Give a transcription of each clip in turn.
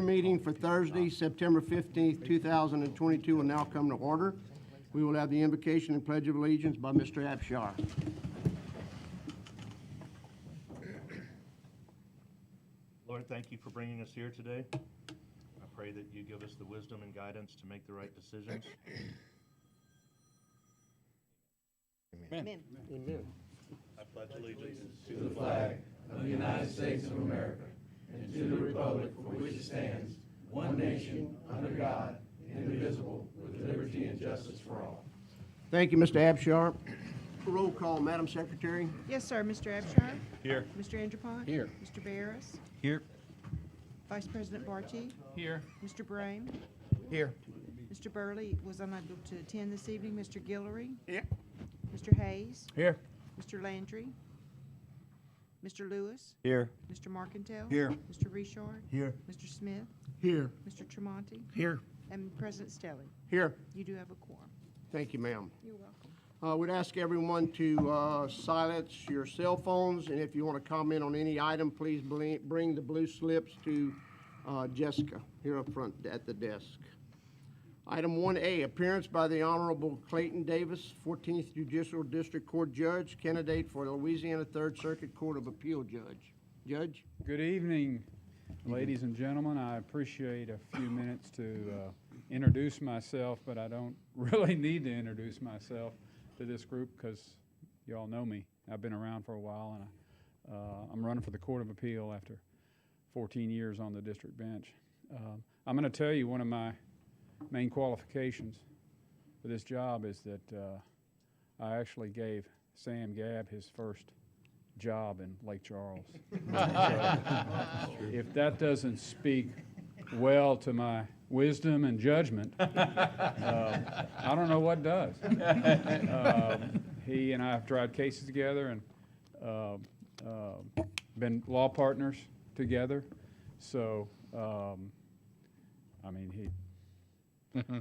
Meeting for Thursday, September 15th, 2022 will now come to order. We will have the invocation and pledge of allegiance by Mr. Abshar. Lord, thank you for bringing us here today. I pray that you give us the wisdom and guidance to make the right decisions. Amen. Amen. I pledge allegiance to the flag of the United States of America and to the republic for which it stands, one nation, under God, indivisible, with liberty and justice for all. Thank you, Mr. Abshar. Roll call, Madam Secretary. Yes, sir. Mr. Abshar? Here. Mr. Andropont? Here. Mr. Barris? Here. Vice President Barty? Here. Mr. Brame? Here. Mr. Burley was unable to attend this evening. Mr. Guillory? Here. Mr. Hayes? Here. Mr. Landry? Mr. Lewis? Here. Mr. Marcantel? Here. Mr. Richard? Here. Mr. Smith? Here. Mr. Tremonti? Here. And President Stelly. Here. You do have a quorum. Thank you, ma'am. You're welcome. We'd ask everyone to silence your cell phones, and if you want to comment on any item, please bring the blue slips to Jessica here up front at the desk. Item 1A, appearance by the Honorable Clayton Davis, 14th Judicial District Court Judge, candidate for the Louisiana 3rd Circuit Court of Appeal Judge. Judge? Good evening, ladies and gentlemen. I appreciate a few minutes to introduce myself, but I don't really need to introduce myself to this group because you all know me. I've been around for a while, and I'm running for the Court of Appeal after 14 years on the district bench. I'm going to tell you one of my main qualifications for this job is that I actually gave Sam Gabb his first job in Lake Charles. So, if that doesn't speak well to my wisdom and judgment, I don't know what does. He and I have tried cases together and been law partners together. So, I mean,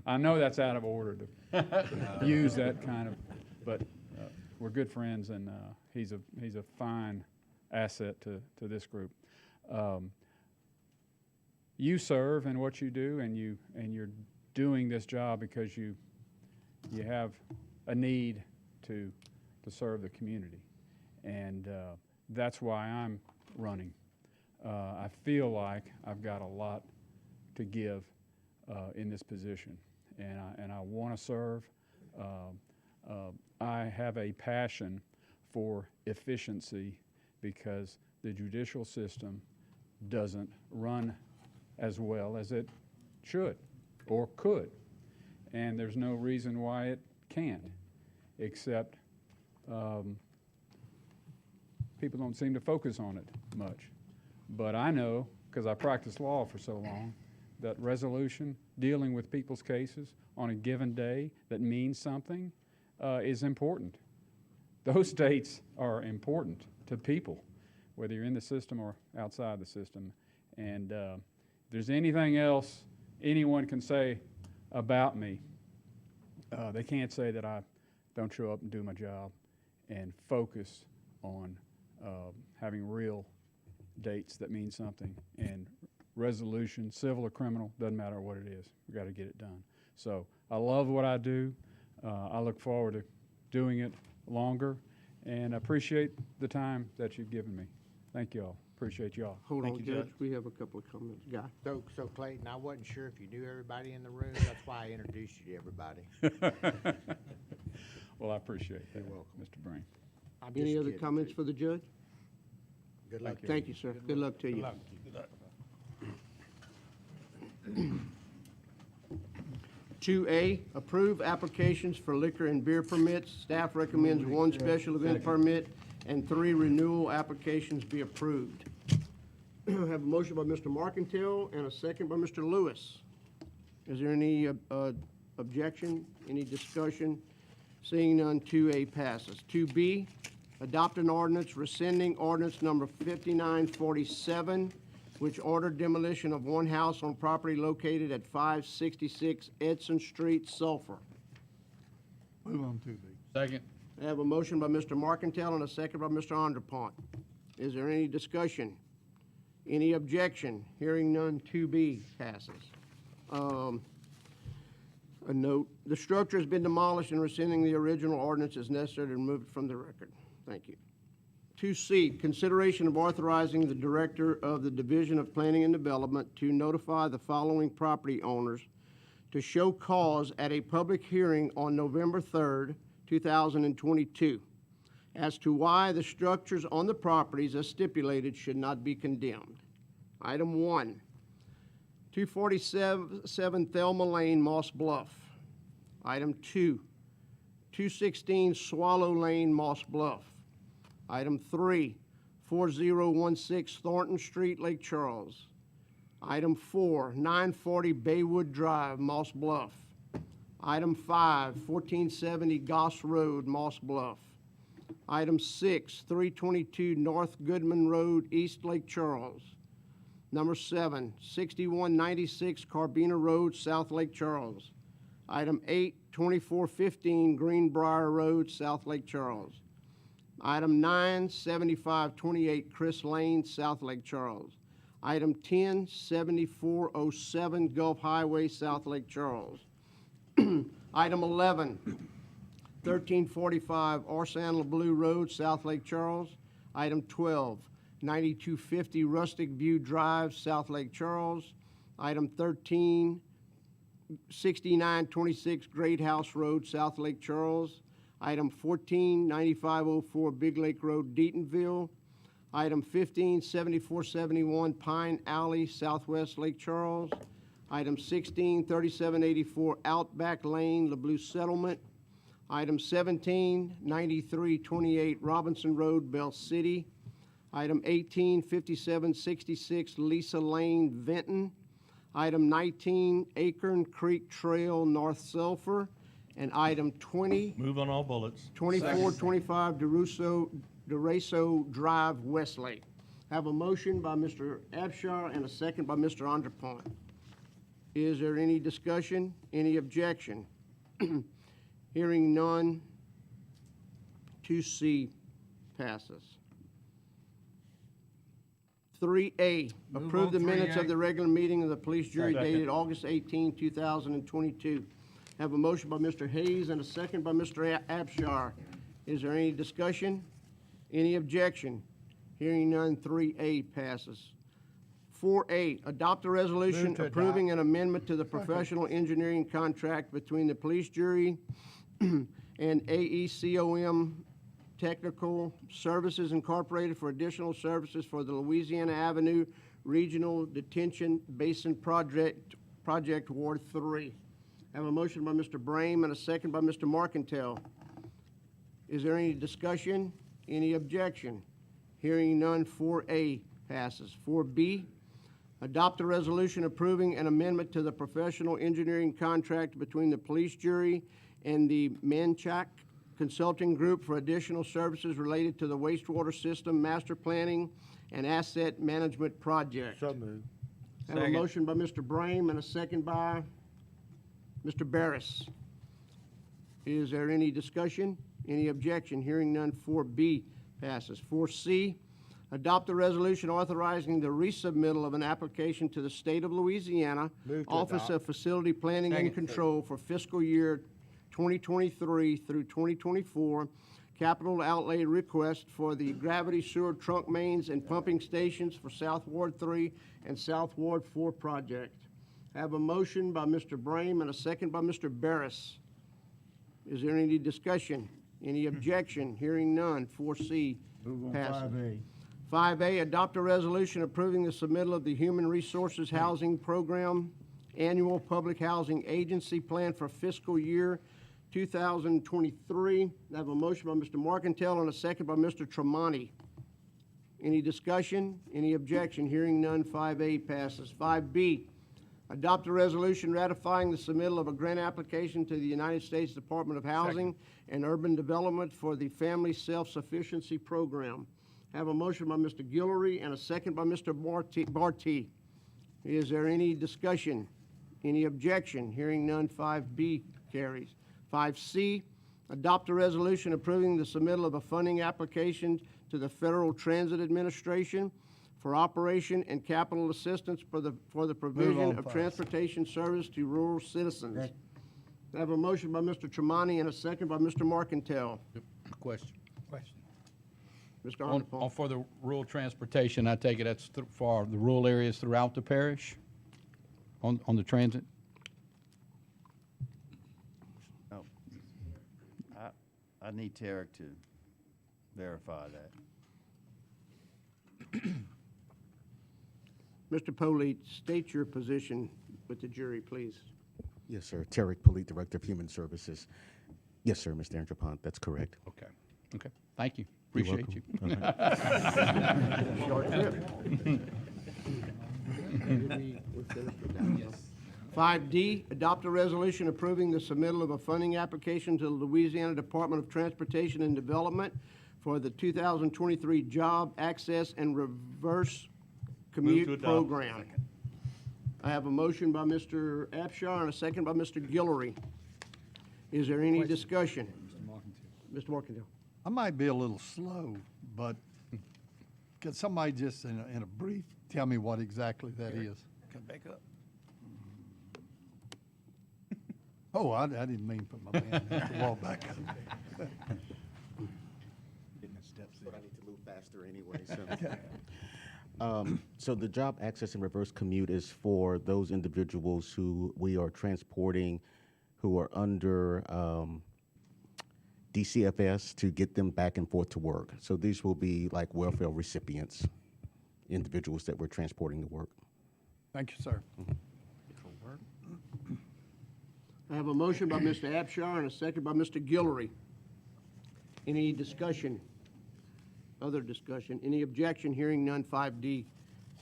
I know that's out of order to use that kind of, but we're good friends, and he's a fine asset to this group. You serve in what you do, and you're doing this job because you have a need to serve the community, and that's why I'm running. I feel like I've got a lot to give in this position, and I want to serve. I have a passion for efficiency because the judicial system doesn't run as well as it should or could, and there's no reason why it can't, except people don't seem to focus on it much. But I know, because I practiced law for so long, that resolution, dealing with people's cases on a given day that means something is important. Those dates are important to people, whether you're in the system or outside the system. And if there's anything else anyone can say about me, they can't say that I don't show up and do my job and focus on having real dates that mean something, and resolution, civil or criminal, doesn't matter what it is. We've got to get it done. So I love what I do. I look forward to doing it longer, and appreciate the time that you've given me. Thank you all. Appreciate you all. Hold Thank on, you, Judge. Judge. We have a couple of comments. Guy? So Clayton, I wasn't sure if you knew everybody in the room. That's why I introduced you to everybody. Well, I appreciate that. You're welcome. Mr. Breen. I'm Any just other kidding, comments too. for the judge? Good luck. Thank you, sir. Good luck to you. Good luck. 2A, approve applications for liquor and beer permits. Staff recommends 1 special event permit and 3 renewal applications be approved. I have a motion by Mr. Marcantel and a second by Mr. Lewis. Is there any objection, any discussion? Seeing none, 2A passes. 2B, adopt an ordinance rescinding ordinance number 5947, which ordered demolition of one house on property located at 566 Edson Street, Sulphur. Move on to B. Second. I have a motion by Mr. Marcantel and a second by Mr. Onderpont. Is there any discussion? Any objection? Hearing none, 2B passes. A note, the structure has been demolished and rescinding the original ordinance is necessary to remove it from the record. Thank you. 2C, consideration of authorizing the Director of the Division of Planning and Development to notify the following property owners to show cause at a public hearing on November 3rd, 2022, as to why the structures on the properties as stipulated should not be condemned. Item 1, 247 Thelma Lane, Moss Bluff. Item 2, 216 Swallow Lane, Moss Bluff. Item 3, 4016 Thornton Street, Lake Charles. Item 4, 940 Baywood Drive, Moss Bluff. Item 5, 1470 Goss Road, Moss Bluff. Item 6, 322 North Goodman Road, East Lake Charles. Number 7, 6196 Carbina Road, South Lake Charles. Item 8, 2415 Greenbrier Road, South Lake Charles. Item 9, 7528 Chris Lane, South Lake Charles. Item 10, 7407 Gulf Highway, South Lake Charles. Item 11, 1345 Orsan Blue Road, South Lake Charles. Item 12, 9250 Rustic View Drive, South Lake Charles. Item 13, 6926 Great House Road, South Lake Charles. Item 14, 9504 Big Lake Road, Deatonville. Item 15, 7471 Pine Alley, Southwest Lake Charles. Item 16, 3784 Outback Lane, LeBlue Settlement. Item 17, 9328 Robinson Road, Bell City. Item 18, 5766 Lisa Lane, Vinton. Item 19, Acorn Creek Trail, North Sulphur. And item 20, Move on all bullets. 2425 DeRaso Drive, Westlake. Have a motion by Mr. Abshar and a second by Mr. Onderpont. Is there any discussion, any objection? Hearing none, 2C passes. 3A, approve the minutes of the regular meeting of the police jury dated August 18, 2022. Have a motion by Mr. Hayes and a second by Mr. Abshar. Is there any discussion? Any objection? Hearing none, 3A passes. 4A, adopt a resolution Move to approving an amendment to the professional engineering contract between the police jury and AECOM Technical Services Incorporated for additional services for the Louisiana Avenue Regional Detention Basin Project Ward 3. Have a motion by Mr. Brame and a second by Mr. Markentel. Is there any discussion? Any objection? Hearing none, 4A passes. 4B, adopt a resolution approving an amendment to the professional engineering contract between the police jury and the Manchac Consulting Group for additional services related to the wastewater system master planning and asset management project. So moved. Have a motion by Mr. Brame and a second by Mr. Barris. Is there any discussion? Any objection? Hearing none, 4B passes. 4C, adopt a resolution authorizing the resubmittal of an application to the State of Louisiana Move to Office adopt. of Facility Planning and Control for fiscal year 2023 through 2024 capital outlay request for the gravity sewer trunk mains and pumping stations for South Ward 3 and South Ward 4 project. Have a motion by Mr. Brame and a second by Mr. Barris. Is there any discussion? Any objection? Hearing none, 4C passes. 5A, adopt a resolution approving the submittal of the Human Resources Housing Program Annual Public Housing Agency Plan for fiscal year 2023. I have a motion by Mr. Markentel and a second by Mr. Tremonti. Any discussion? Any objection? Hearing none, 5A passes. 5B, adopt a resolution ratifying the submittal of a grant application to the United States Department of Housing and Urban Development for the Family Self-Sufficiency Program. Have a motion by Mr. Guillory and a second by Mr. Barty. Is there any discussion? Any objection? Hearing none, 5B carries. 5C, adopt a resolution approving the submittal of a funding application to the Federal Transit Administration for operation and capital assistance for the provision on of fast. transportation service to rural citizens. I have a motion by Mr. Tremonti and a second by Mr. Markentile. Question. Mr. On, Arndt. for the rural transportation, I take it that's for the rural areas throughout the parish on the transit? Oh, I need Tarek to verify that. Mr. Polite, state your position with the jury, please. Yes, sir. Tarek Polite, Director of Human Services. Yes, sir, Mr. Andropont, that's correct. Okay, okay. Thank you. You're Appreciate welcome. you. All right. Short trip. Yes. 5D, adopt a resolution approving the submittal of a funding application to the Louisiana Department of Transportation and Development for the 2023 Job Access and Reverse to Commute adopt. Program. I have a motion by Mr. Abshar and a second by Mr. Guillory. Is there any discussion? Mr. Markendale. I might be a little slow, but could somebody just in a brief tell me what exactly that is? Come back up. Oh, I didn't mean to put my hand in the wall back up. But I need to move faster anyway, so. So the job access and reverse commute is for those individuals who we are transporting who are under DCFS to get them back and forth to work. So these will be like welfare recipients, individuals that we're transporting to work. Thank you, sir. I have a motion by Mr. Abshar and a second by Mr. Guillory. Any discussion? Other discussion? Any objection? Hearing none, 5D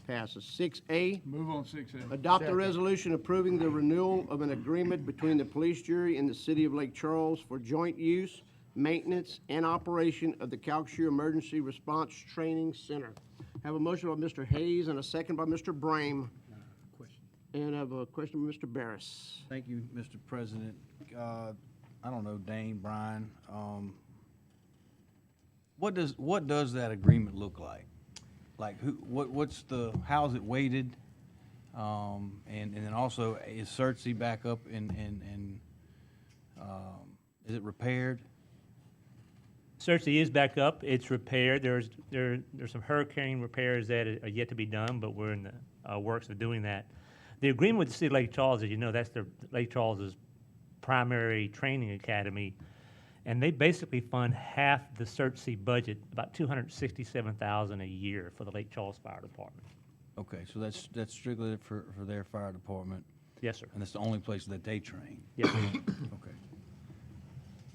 passes. 6A, Move on 6A. adopt a resolution approving the renewal of an agreement between the police jury and the city of Lake Charles for joint use, maintenance, and operation of the Calcasieu Emergency Response Training Center. Have a motion by Mr. Hayes and a second by Mr. Brame. And I have a question by Mr. Barris. Thank you, Mr. President. I don't know, Dane, Brian, what does that agreement look like? Like, how is it weighted? And then also, is CERTSI back up and is it repaired? CERTSI is back up. It's repaired. There's some hurricane repairs that are yet to be done, but we're in the works of doing that. The agreement with the city of Lake Charles, as you know, that's the Lake Charles's primary training academy, and they basically fund half the CERTSI budget, about $267,000 a year for the Lake Charles Fire Department. Okay, so that's strictly for their fire department, Yes, sir. and that's the only place that they train? Yes, sir. Okay.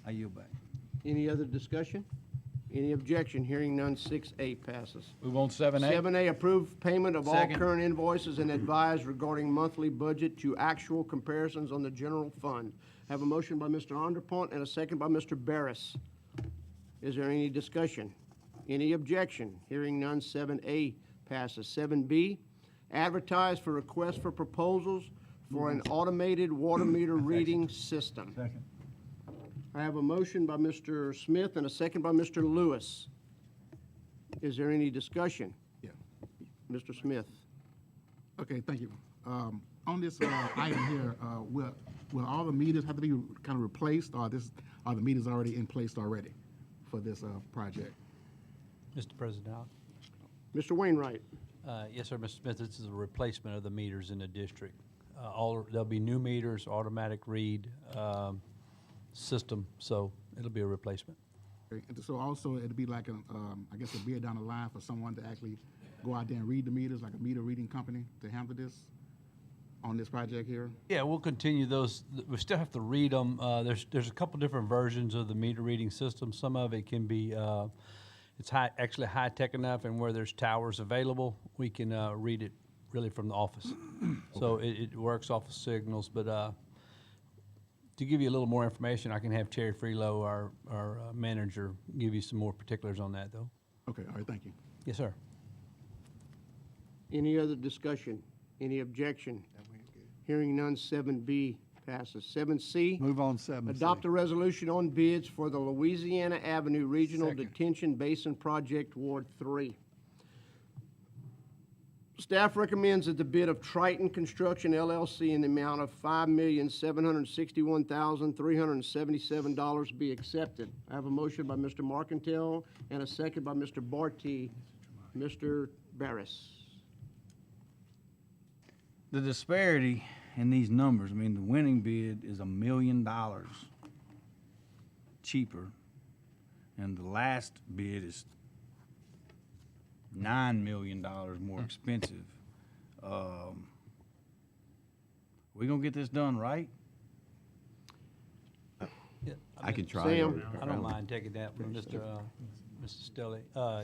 I yield back. Any other discussion? Any objection? Hearing none, 6A passes. Move on 7A. 7A, approve payment of all Second. current invoices and advise regarding monthly budget to actual comparisons on the general fund. Have a motion by Mr. Onderpunt and a second by Mr. Barris. Is there any discussion? Any objection? Hearing none, 7A passes. 7B, advertise for requests for proposals for an automated water meter reading system. Second. I have a motion by Mr. Smith and a second by Mr. Lewis. Is there any discussion? Yeah. Mr. Smith? Okay, thank you. On this item here, will all the meters have to be kind of replaced, or are the meters already in place already for this project? Mr. President, Mr. Wainwright? yes, sir, Mr. Smith, this is a replacement of the meters in the district. There'll be new meters, automatic read system, so it'll be a replacement. Okay, and so also it'd be like I guess a bid down the line for someone to actually go out there and read the meters, like a meter reading company to handle this on this project here? Yeah, we'll continue those. We still have to read them. There's a couple different versions of the meter reading system. Some of it can be, it's actually high-tech enough, and where there's towers available, we can read it really from the office. So it works off of signals, but to give you a little more information, I can have Terry Freelow, our manager, give you some more particulars on that, though. Okay, all right, thank you. Yes, sir. Any other discussion? Any objection? Hearing none, 7B passes. 7C, Move on 7C. adopt a resolution on bids for the Louisiana Avenue Regional Second. Detention Basin Project, Ward 3. Staff recommends that the bid of Triton Construction LLC in the amount of $5,761,377 be accepted. I have a motion by Mr. Marcantel and a second by Mr. Barty. Mr. Barris. The disparity in these numbers, I mean, the winning bid is $1 million cheaper, and the last bid is $9 million more expensive. We gonna get this done right? I can try. Sam? I don't mind taking that from Mr. Stelly.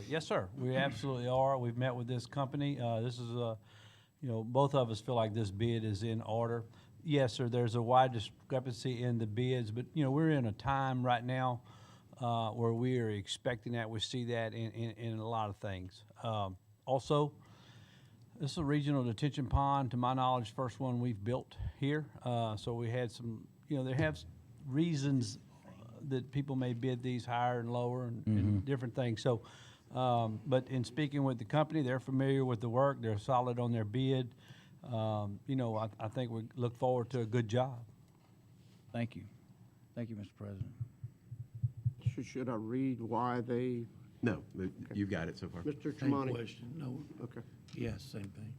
Yes, sir, we absolutely are. We've met with this company. This is both of us feel like this bid is in order. Yes, sir, there's a wide discrepancy in the bids, but, we're in a time right now where we are expecting that. We see that in a lot of things. Also, this is a regional detention pond, to my knowledge, first one we've built here. So we had some, they have reasons that people may bid these higher and lower and different things. So, but in speaking with the company, they're familiar with the work. They're solid on their bid. I think we look forward to a good job. Thank you. Thank you, Mr. President. Should I read why they, No, you've got it so far. Mr. Same Tremonti? question, no, Okay. yes, same thing.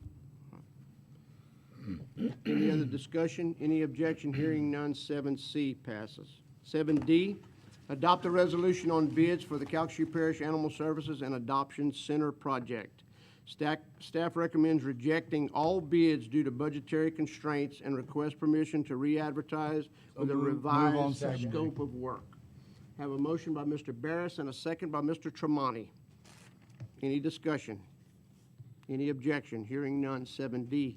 Any other discussion? Any objection? Hearing none, 7C passes. 7D, adopt a resolution on bids for the Calcasieu Parish Animal Services and Adoption Center project. Staff recommends rejecting all bids due to budgetary constraints and request permission to re-advertise with a revised scope of work. Have a motion by Mr. Barris and a second by Mr. Tremonti. Any discussion? Any objection? Hearing none, 7D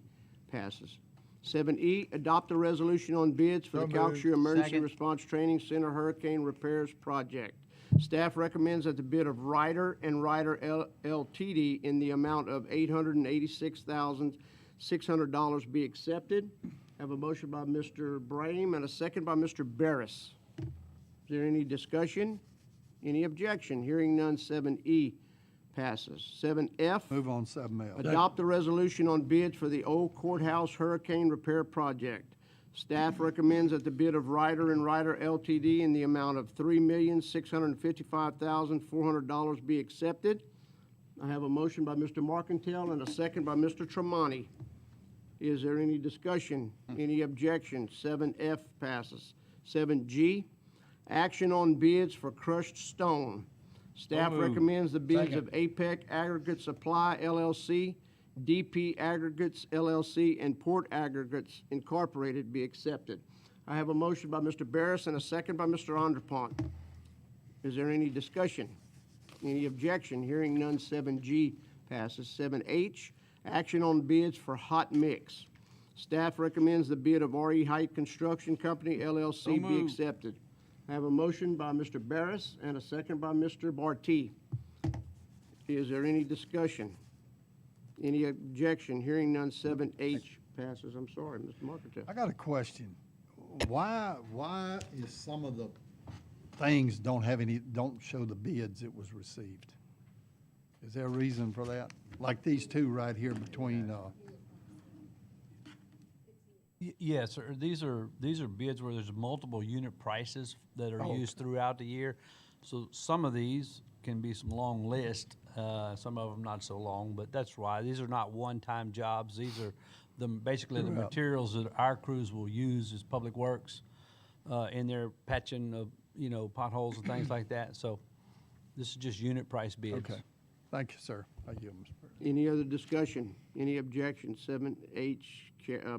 passes. 7E, adopt a resolution on bids for the Calcasieu Emergency Second. Response Training Center Hurricane Repairs Project. Staff recommends that the bid of Ryder and Ryder Ltd. in the amount of $886,600 be accepted. Have a motion by Mr. Brame and a second by Mr. Barris. Is there any discussion? Any objection? Hearing none, 7E passes. 7F. Move on 7F. Adopt a resolution on bids for the Old Courthouse Hurricane Repair Project. Staff recommends that the bid of Ryder and Ryder Ltd. in the amount of $3,655,400 be accepted. I have a motion by Mr. Marcantel and a second by Mr. Tremonti. Is there any discussion? Any objection? 7F passes. 7G, action on bids for crushed stone. Staff recommends the bids of APEC Aggregate Supply LLC, DP Aggregates LLC, and Port Aggregates Incorporated be accepted. I have a motion by Mr. Barris and a second by Mr. Onderpont. Is there any discussion? Any objection? Hearing none, 7G passes. 7H, action on bids for hot mix. Staff recommends the bid of RE Height Construction Company LLC be accepted. I have a motion by Mr. Barris and a second by Mr. Barty. Is there any discussion? Any objection? Hearing none, 7H passes. I'm sorry, Mr. Marcantel. I got a question. Why is some of the things don't show the bids it was received? Is there a reason for that? Like these two right here between, Yes, sir. These are bids where there's multiple unit prices that are used throughout the year. So some of these can be some long list, some of them not so long, but that's why. These are not one-time jobs. These are basically the materials that our crews will use as public works in their patching of, potholes and things like that. So this is just unit price bids. okay. Thank you, sir. Thank you, Mr. President. Any other discussion? Any objection? 7H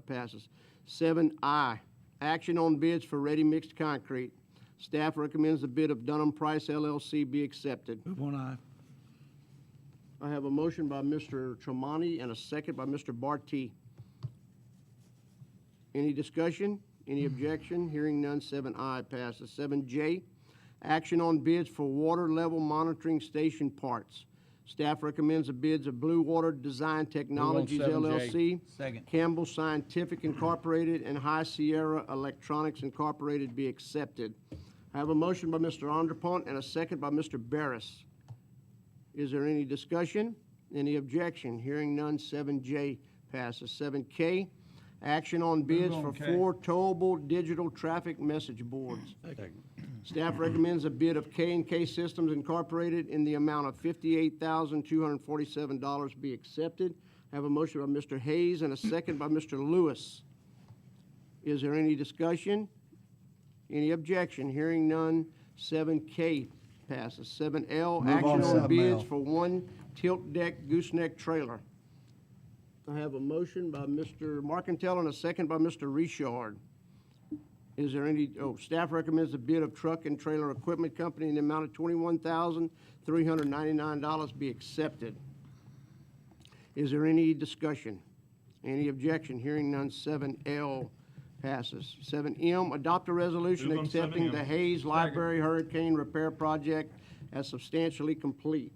passes. 7I, action on bids for ready mixed concrete. Staff recommends the bid of Dunham Price LLC be accepted. Move on, aye. I have a motion by Mr. Tremonti and a second by Mr. Barty. Any discussion? Any objection? Hearing none, 7I passes. 7J, action on bids for water level monitoring station parts. Staff recommends the bids of Blue Water Design Technologies 7J. LLC, Second. Campbell Scientific Incorporated, and High Sierra Electronics Incorporated be accepted. I have a motion by Mr. Onderpont and a second by Mr. Barris. Is there any discussion? Any objection? Hearing none, 7J passes. 7K, action on bids for 4 towable digital traffic message boards. Staff recommends a bid of K&K Systems Incorporated in the amount of $58,247 be accepted. I have a motion by Mr. Hayes and a second by Mr. Lewis. Is there any discussion? Any objection? Hearing none, 7K passes. 7L, Move action on, on bids 7L. for 1 tilt deck gooseneck trailer. I have a motion by Mr. Markentel and a second by Mr. Richard. Is there any, staff recommends a bid of Truck and Trailer Equipment Company in the amount of $21,399 be accepted. Is there any discussion? Any objection? Hearing none, 7L passes. 7M, adopt a resolution Move on accepting 7M. the Hayes Library Hurricane Repair Project as substantially complete.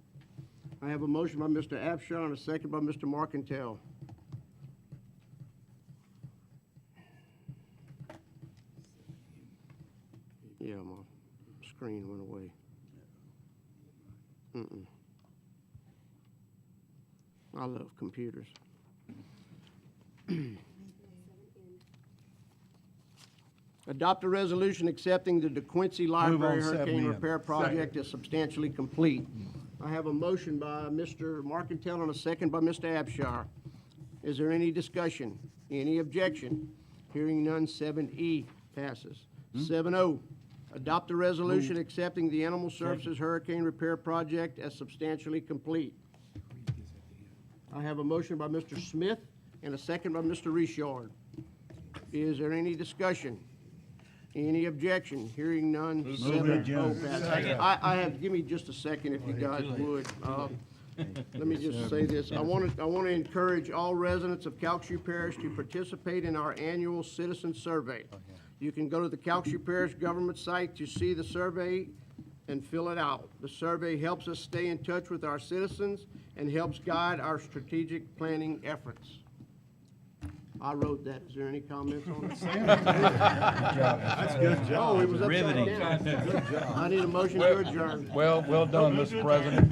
I have a motion by Mr. Abshar and a second by Mr. Markentel. Yeah, my screen went away. I love computers. Adopt a resolution accepting the DeQuincy Library on Hurricane 7M. Repair Project as substantially complete. I have a motion by Mr. Markentel and a second by Mr. Abshar. Is there any discussion? Any objection? Hearing none, 7E passes. 7O, adopt a resolution accepting the Animal Services Hurricane Repair Project as substantially complete. I have a motion by Mr. Smith and a second by Mr. Richard. Is there any discussion? Any objection? Hearing none, 7O passes. I have, give me just a second if you guys would. Let me just say this. I want to encourage all residents of Calcasieu Parish to participate in our annual citizen survey. You can go to the Calcasieu Parish government site to see the survey and fill it out. The survey helps us stay in touch with our citizens and helps guide our strategic planning efforts. I wrote that. Is there any comments on it? That's a good job. Oh, it was upside Riveting. down. I need a motion to adjourn. Well done, Mr. President.